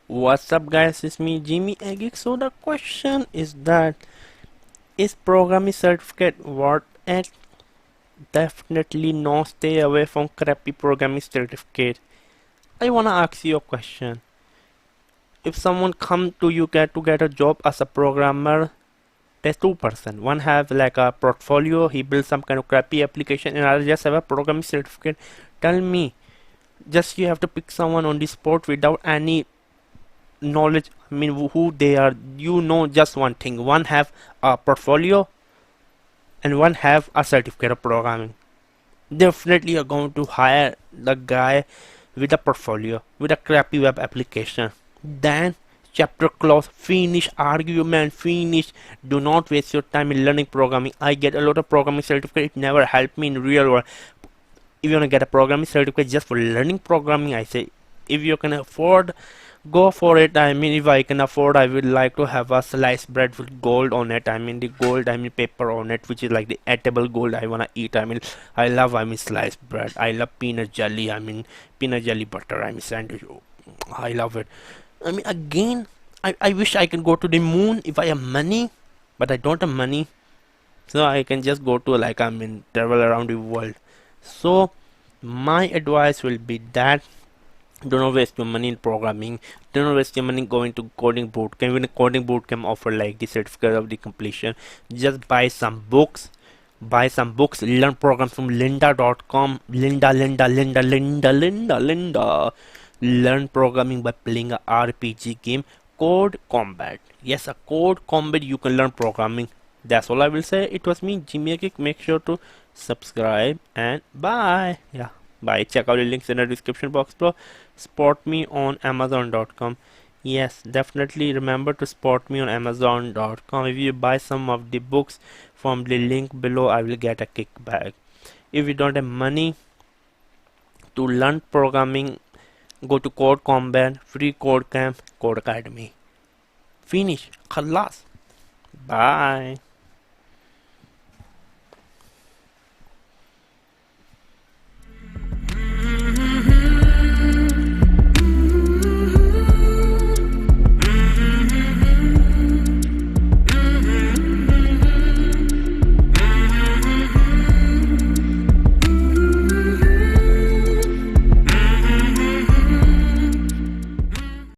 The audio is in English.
What's up guys, it's me Jimmy a Geek. So the question is that, is programming certificate worth it? Definitely no, stay away from crappy programming certificate. I wanna ask you a question. If someone come to you to get a job as a programmer, there's two person. One have like a portfolio, he builds some kind of crappy application, and I just have a programming certificate. Tell me, just you have to pick someone on the spot without any knowledge. I mean, who they are. You know just one thing. One have a portfolio and one have a certificate of programming. Definitely you're going to hire the guy with a portfolio, with a crappy web application. Then chapter close, finish, argument, finish. Do not waste your time in learning programming. I get a lot of programming certificate, it never helped me in real world. If you want to get a programming certificate just for learning programming, I say, if you can afford, go for it. I mean, if I can afford, I would like to have a sliced bread with gold on it. I mean, the gold, I mean paper on it, which is like the edible gold I wanna eat. I mean, I mean sliced bread. I love peanut jelly. I mean, peanut jelly butter. I mean sandwich. I love it. I mean, again, I wish I can go to the moon if I have money, but I don't have money, so I can just go to, like, I mean, travel around the world. So my advice will be that, do not waste your money in programming. Do not waste your money going to coding bootcamp. Even a coding bootcamp offer like the certificate of the completion. Just buy some books. Learn programs from lynda.com. Lynda. Learn programming by playing a RPG game, Code Combat. Yes, a Code Combat, you can learn programming. That's all I will say. It was me, Jimmy Geek. Make sure to subscribe and bye. Yeah, bye. Check out the links in the description box below. Spot me on amazon.com. Yes, definitely remember to spot me on amazon.com. If you buy some of the books from the link below, I will get a kickback. If you don't have money to learn programming, go to Code Combat, Free Code Camp, Code Academy. Finish. Khalas. Bye.